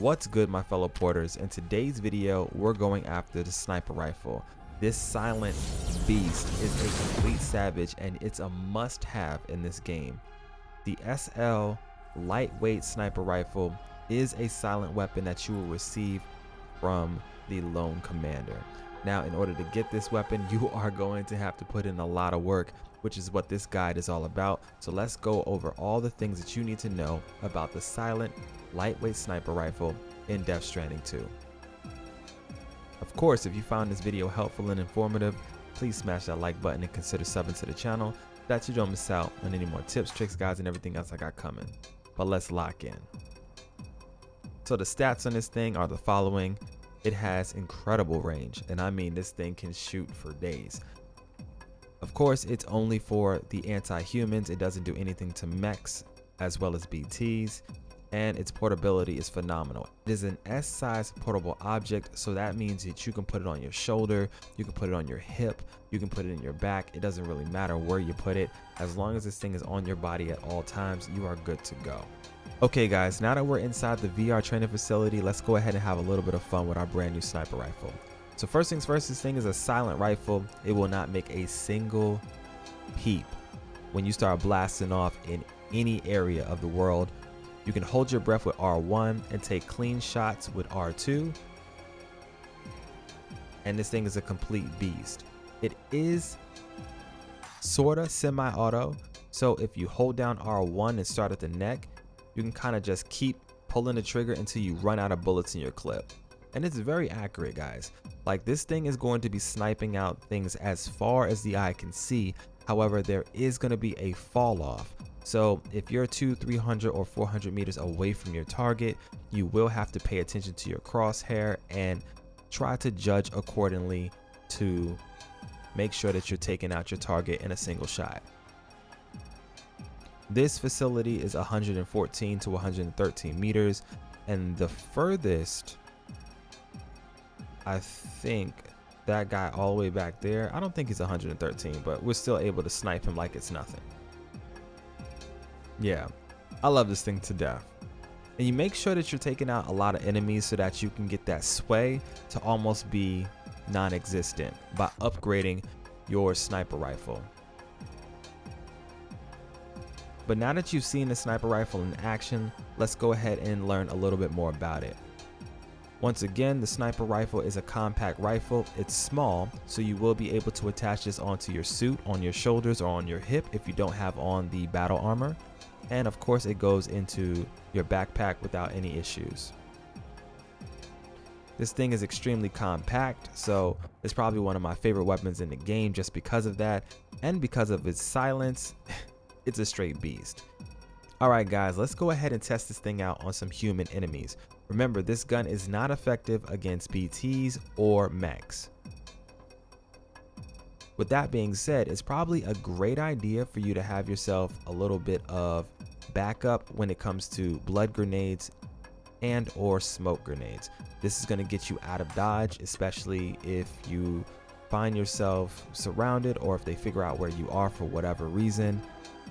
What's good, my fellow porters? In today's video, we're going after the sniper rifle. This silent beast is a complete savage and it's a must-have in this game. The SL lightweight sniper rifle is a silent weapon that you will receive from the lone commander. Now, in order to get this weapon, you are going to have to put in a lot of work, which is what this guide is all about. So let's go over all the things that you need to know about the silent lightweight sniper rifle in Death Stranding 2. Of course, if you found this video helpful and informative, please smash that like button and consider subbing to the channel so that you don't miss out on any more tips, tricks, guides, and everything else I got coming. But let's lock in. So the stats on this thing are the following. It has incredible range, and I mean this thing can shoot for days. Of course, it's only for the anti-humans. It doesn't do anything to mechs as well as BTs, and its portability is phenomenal. It is an S-size portable object, so that means that you can put it on your shoulder, you can put it on your hip, you can put it in your back. It doesn't really matter where you put it. As long as this thing is on your body at all times, you are good to go. Okay guys, now that we're inside the VR training facility, let's go ahead and have a little bit of fun with our brand new sniper rifle. So first things first, this thing is a silent rifle. It will not make a single peep when you start blasting off in any area of the world. You can hold your breath with R1 and take clean shots with R2. And this thing is a complete beast. It is sorta semi-auto. So if you hold down R1 and start at the neck, you can kind of just keep pulling the trigger until you run out of bullets in your clip. And it's very accurate, guys. Like, this thing is going to be sniping out things as far as the eye can see. However, there is going to be a fall off. So if you're 200, 300 or 400 meters away from your target, you will have to pay attention to your crosshair and try to judge accordingly to make sure that you're taking out your target in a single shot. This facility is 114 to 113 meters, and the furthest, I think that guy all the way back there, I don't think he's 113, but we're still able to snipe him like it's nothing. Yeah, I love this thing to death. And you make sure that you're taking out a lot of enemies so that you can get that sway to almost be non-existent by upgrading your sniper rifle. But now that you've seen the sniper rifle in action, let's go ahead and learn a little bit more about it. Once again, the sniper rifle is a compact rifle. It's small, so you will be able to attach this onto your suit, on your shoulders, or on your hip if you don't have on the battle armor. And of course, it goes into your backpack without any issues. This thing is extremely compact, so it's probably one of my favorite weapons in the game just because of that, and because of its silence. It's a straight beast. Alright guys, let's go ahead and test this thing out on some human enemies. Remember, this gun is not effective against BTs or mechs. With that being said, it's probably a great idea for you to have yourself a little bit of backup when it comes to blood grenades and or smoke grenades. This is going to get you out of dodge, especially if you find yourself surrounded or if they figure out where you are for whatever reason.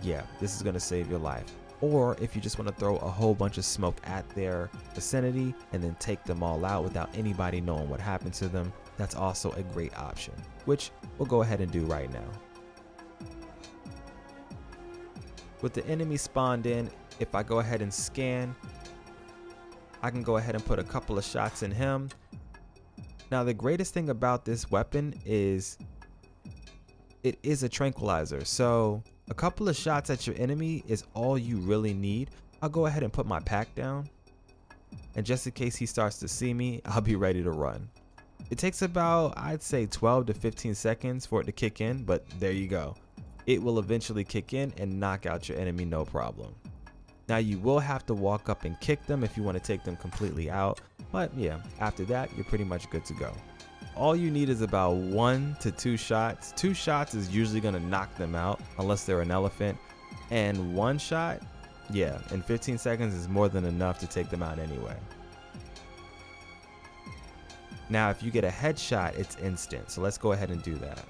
Yeah, this is going to save your life. Or if you just want to throw a whole bunch of smoke at their vicinity and then take them all out without anybody knowing what happened to them, that's also a great option, which we'll go ahead and do right now. With the enemy spawned in, if I go ahead and scan, I can go ahead and put a couple of shots in him. Now, the greatest thing about this weapon is it is a tranquilizer, so a couple of shots at your enemy is all you really need. I'll go ahead and put my pack down, and just in case he starts to see me, I'll be ready to run. It takes about, I'd say, 12 to 15 seconds for it to kick in, but there you go. It will eventually kick in and knock out your enemy, no problem. Now, you will have to walk up and kick them if you want to take them completely out, but yeah, after that, you're pretty much good to go. All you need is about 1 to 2 shots. 2 shots is usually going to knock them out unless they're an elephant, and 1 shot, yeah, in 15 seconds is more than enough to take them out anyway. Now, if you get a headshot, it's instant, so let's go ahead and do that.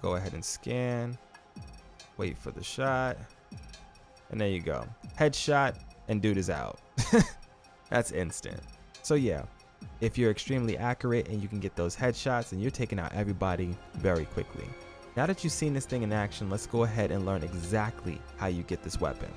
go go ahead and scan, wait for the shot, and there you go. Headshot, and dude is out. That's instant. So yeah, if you're extremely accurate and you can get those headshots, then you're taking out everybody very quickly. Now that you've seen this thing in action, let's go ahead and learn exactly how you get this weapon.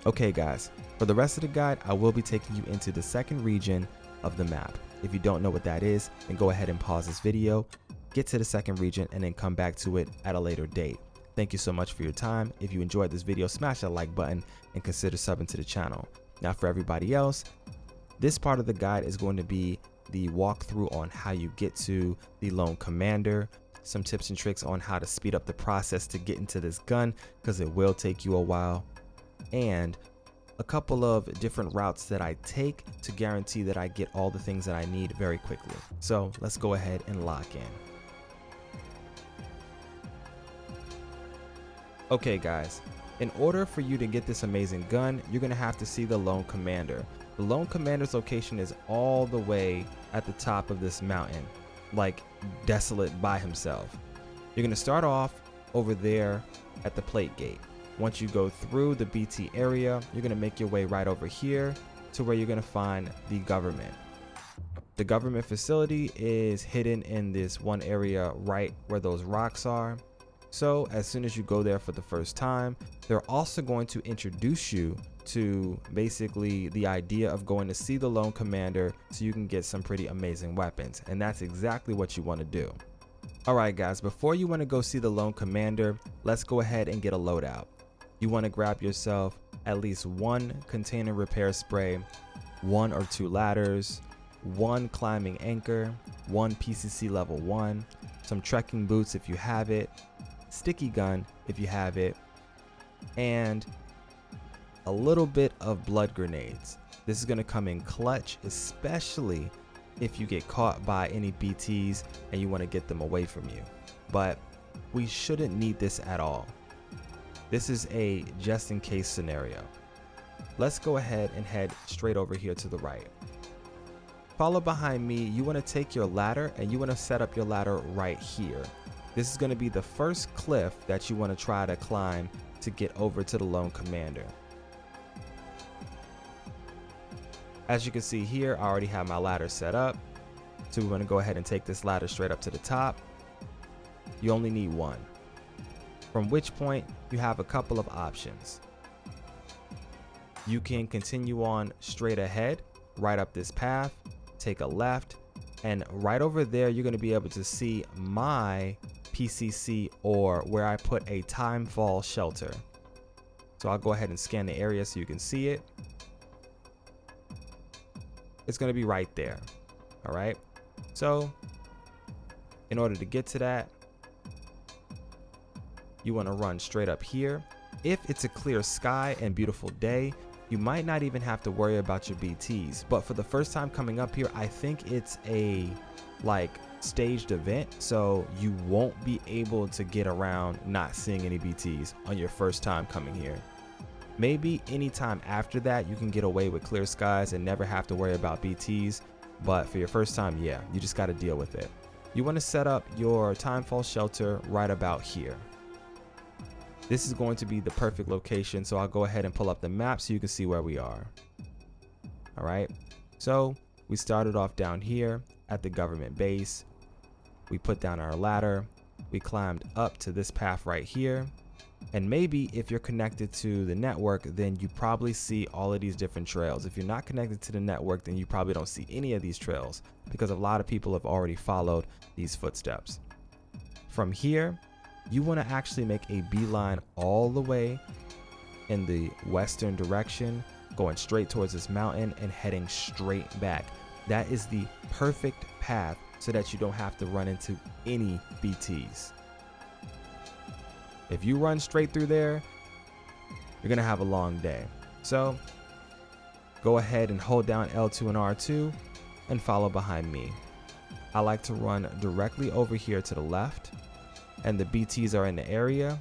Okay guys, for the rest of the guide, I will be taking you into the second region of the map. If you don't know what that is, then go ahead and pause this video, get to the second region, and then come back to it at a later date. Thank you so much for your time. If you enjoyed this video, smash that like button and consider subbing to the channel. Now for everybody else, this part of the guide is going to be the walkthrough on how you get to the Lone Commander, some tips and tricks on how to speed up the process to get into this gun because it will take you a while, and a couple of different routes that I take to guarantee that I get all the things that I need very quickly. So let's go ahead and lock in. Okay guys, in order for you to get this amazing gun, you're gonna have to see the Lone Commander. The Lone Commander's location is all the way at the top of this mountain, like desolate by himself. You're gonna start off over there at the plate gate. Once you go through the BT area, you're gonna make your way right over here to where you're gonna find the government. The government facility is hidden in this one area right where those rocks are. So as soon as you go there for the first time, they're also going to introduce you to basically the idea of going to see the Lone Commander so you can get some pretty amazing weapons. And that's exactly what you want to do. Alright guys, before you want to go see the Lone Commander, let's go ahead and get a loadout. You want to grab yourself at least one container repair spray, 1 or 2 ladders, 1 climbing anchor, 1 PCC level 1, some trekking boots if you have it, sticky gun if you have it, and a little bit of blood grenades. This is going to come in clutch, especially if you get caught by any BTs and you want to get them away from you. But we shouldn't need this at all. This is a just in case scenario. Let's go ahead and head straight over here to the right. Follow behind me. You want to take your ladder and you want to set up your ladder right here. This is going to be the first cliff that you want to try to climb to get over to the Lone Commander. As you can see here, I already have my ladder set up. So we want to go ahead and take this ladder straight up to the top. You only need 1. From which point you have a couple of options. You can continue on straight ahead, right up this path, take a left, and right over there you're going to be able to see my PCC, or where I put a Timefall Shelter. So I'll go ahead and scan the area so you can see it. It's going to be right there. All right. So in order to get to that, you want to run straight up here. If it's a clear sky and beautiful day, you might not even have to worry about your BTs. But for the first time coming up here, I think it's a staged event, so you won't be able to get around not seeing any BTs on your first time coming here. Maybe anytime after that you can get away with clear skies and never have to worry about BTs, but for your first time, yeah, you just got to deal with it. You want to set up your Timefall Shelter right about here. This is going to be the perfect location, so I'll go ahead and pull up the map so you can see where we are. All right, so we started off down here at the government base. We put down our ladder, we climbed up to this path right here, and maybe if you're connected to the network, then you probably see all of these different trails. If you're not connected to the network, then you probably don't see any of these trails because a lot of people have already followed these footsteps. From here, you want to actually make a beeline all the way in the western direction, going straight towards this mountain and heading straight back. That is the perfect path so that you don't have to run into any BTs. If you run straight through there, you're gonna have a long day. So go ahead and hold down L2 and R2 and follow behind me. I like to run directly over here to the left, and the BTs are in the area.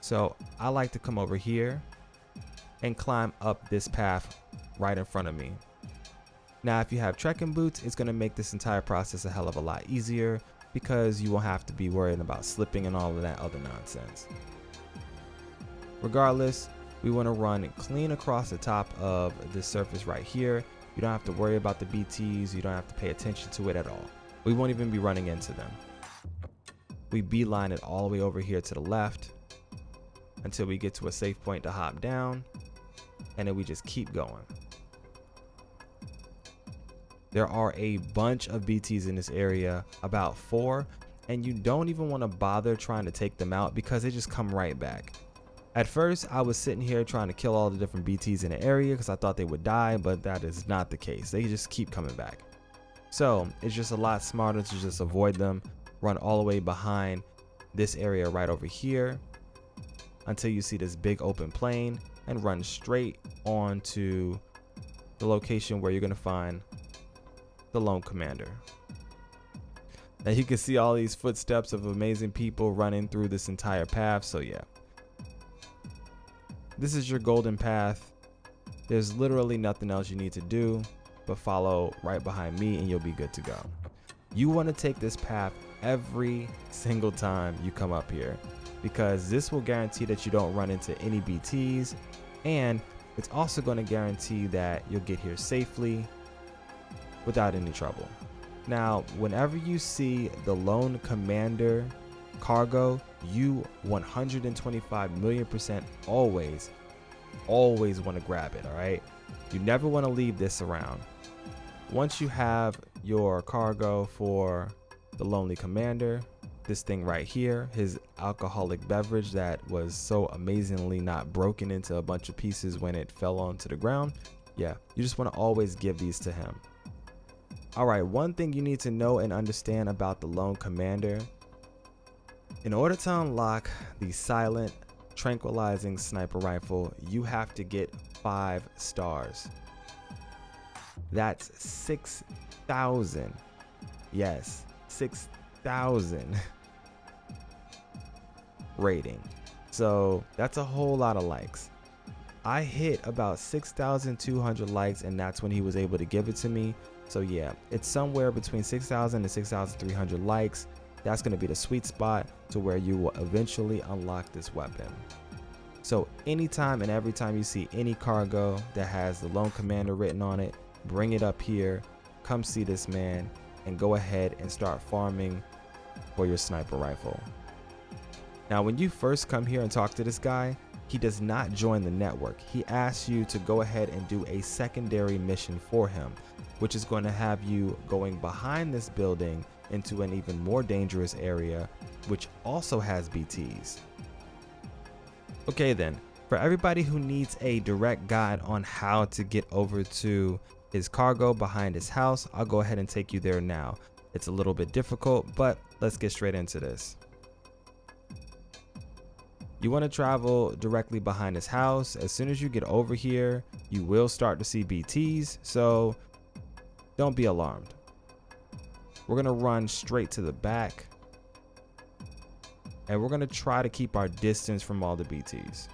So I like to come over here and climb up this path right in front of me. Now, if you have trekking boots, it's gonna make this entire process a hell of a lot easier because you won't have to be worrying about slipping and all of that other nonsense. Regardless, we want to run clean across the top of this surface right here. You don't have to worry about the BTs. You don't have to pay attention to it at all. We won't even be running into them. We beeline it all the way over here to the left until we get to a safe point to hop down, and then we just keep going. There are a bunch of BTs in this area, about 4, and you don't even want to bother trying to take them out because they just come right back. At first, I was sitting here trying to kill all the different BTs in the area because I thought they would die, but that is not the case. They just keep coming back. So it's just a lot smarter to just avoid them, run all the way behind this area right over here until you see this big open plain, and run straight on to the location where you're going to find the lone commander. Now you can see all these footsteps of amazing people running through this entire path. So yeah, this is your golden path. There's literally nothing else you need to do but follow right behind me and you'll be good to go. You want to take this path every single time you come up here because this will guarantee that you don't run into any BTs, and it's also going to guarantee that you'll get here safely without any trouble. Now, whenever you see the lone commander cargo, you 125,000,000% always want to grab it. All right, you never want to leave this around. Once you have your cargo for the lonely commander, this thing right here, his alcoholic beverage that was so amazingly not broken into a bunch of pieces when it fell onto the ground, yeah, you just want to always give these to him. All right, one thing you need to know and understand about the lone commander: in order to unlock the silent tranquilizing sniper rifle, you have to get 5 stars. That's 6,000. Yes, 6,000 rating. So that's a whole lot of likes. I hit about 6,200 likes, and that's when he was able to give it to me. So yeah, it's somewhere between 6,000 and 6,300 likes. That's going to be the sweet spot to where you will eventually unlock this weapon. So anytime and every time you see any cargo that has the lone commander written on it, bring it up here, come see this man, and go ahead and start farming for your sniper rifle. Now, when you first come here and talk to this guy, he does not join the network. He asks you to go ahead and do a secondary mission for him, which is going to have you going behind this building into an even more dangerous area, which also has BTs. Okay then, for everybody who needs a direct guide on how to get over to his cargo behind his house, I'll go ahead and take you there now. It's a little bit difficult, but let's get straight into this. You want to travel directly behind his house. As soon as you get over here, you will start to see BTs, so don't be alarmed. We're going to run straight to the back, and we're going to try to keep our distance from all the BTs.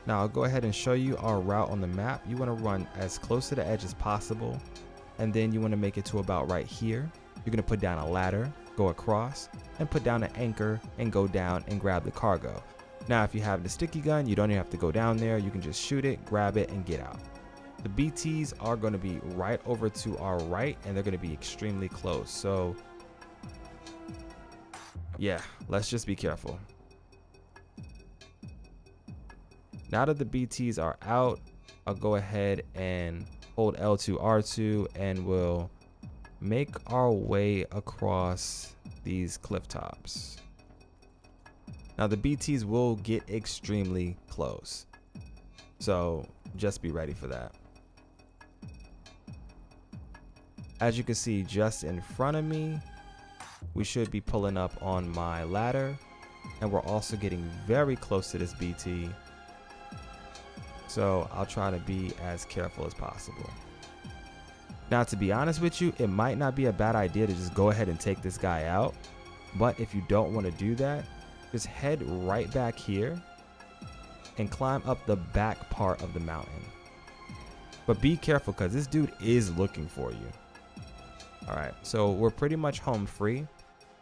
Now I'll go ahead and show you our route on the map. You want to run as close to the edge as possible, and then you want to make it to about right here. You're going to put down a ladder, go across, and put down an anchor and go down and grab the cargo. Now if you have the sticky gun, you don't even have to go down there. You can just shoot it, grab it, and get out. The BTs are going to be right over to our right, and they're going to be extremely close. So yeah, let's just be careful. Now that the BTs are out, I'll go ahead and hold L2 R2 and we'll make our way across these cliff tops. Now the BTs will get extremely close, so just be ready for that. As you can see just in front of me, we should be pulling up on my ladder, and we're also getting very close to this BT. So I'll try to be as careful as possible. Now, to be honest with you, it might not be a bad idea to just go ahead and take this guy out. But if you don't want to do that, just head right back here and climb up the back part of the mountain. But be careful because this dude is looking for you. All right, so we're pretty much home free.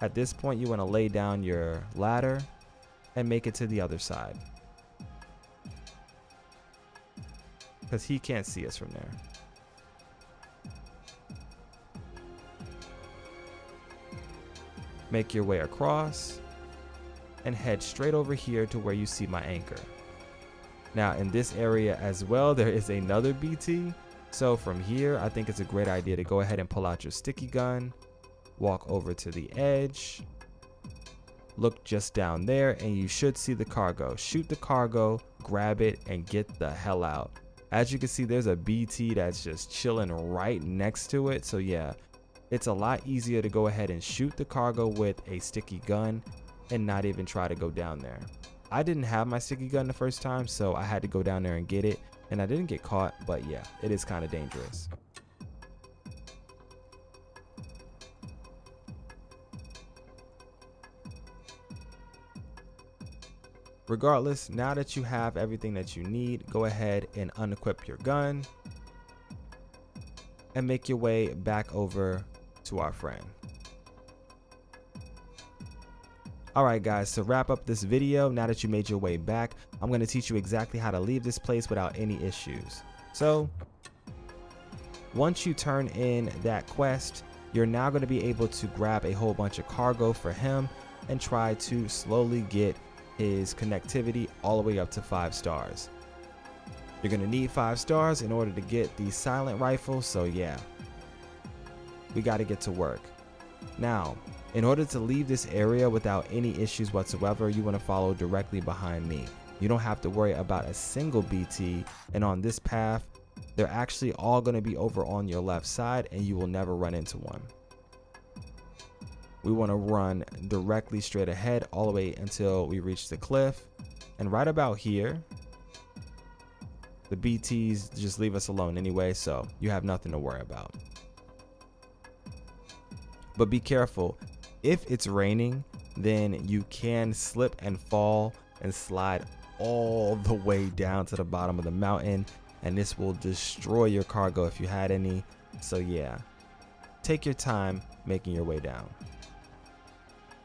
At this point, you want to lay down your ladder and make it to the other side, because he can't see us from there. Make your way across and head straight over here to where you see my anchor. Now in this area as well, there is another BT. So from here, I think it's a great idea to go ahead and pull out your sticky gun, walk over to the edge, look just down there, and you should see the cargo. Shoot the cargo, grab it, and get the hell out. As you can see, there's a BT that's just chilling right next to it. So yeah, it's a lot easier to go ahead and shoot the cargo with a sticky gun and not even try to go down there. I didn't have my sticky gun the first time, so I had to go down there and get it, and I didn't get caught, but yeah, it is kind of dangerous. Regardless, now that you have everything that you need, go ahead and unequip your gun and make your way back over to our friend. Alright guys, to wrap up this video, now that you made your way back, I'm going to teach you exactly how to leave this place without any issues. So, once you turn in that quest, you're now going to be able to grab a whole bunch of cargo for him and try to slowly get his connectivity all the way up to 5 stars. You're going to need 5 stars in order to get the Silent Rifle, so yeah, we got to get to work. Now, in order to leave this area without any issues whatsoever, you want to follow directly behind me. You don't have to worry about a single BT, and on this path, they're actually all going to be over on your left side and you will never run into one. We want to run directly straight ahead all the way until we reach the cliff, and right about here, the BTs just leave us alone anyway, so you have nothing to worry about. But be careful. If it's raining, then you can slip and fall and slide all the way down to the bottom of the mountain, and this will destroy your cargo if you had any. So yeah, take your time making your way down.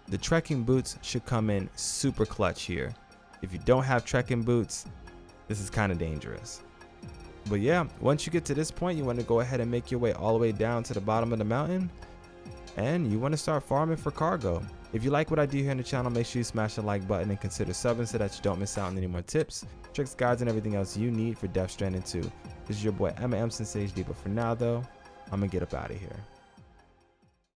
The trekking boots should come in super clutch here. If you don't have trekking boots, this is kind of dangerous. But yeah, once you get to this point, you want to go ahead and make your way all the way down to the bottom of the mountain, and you want to start farming for cargo. If you like what I do here on the channel, make sure you smash the like button and consider subbing so that you don't miss out on any more tips, tricks, guides, and everything else you need for Death Stranding 2. This is your boy MSensei, but for now though, I'm gonna get up out of here.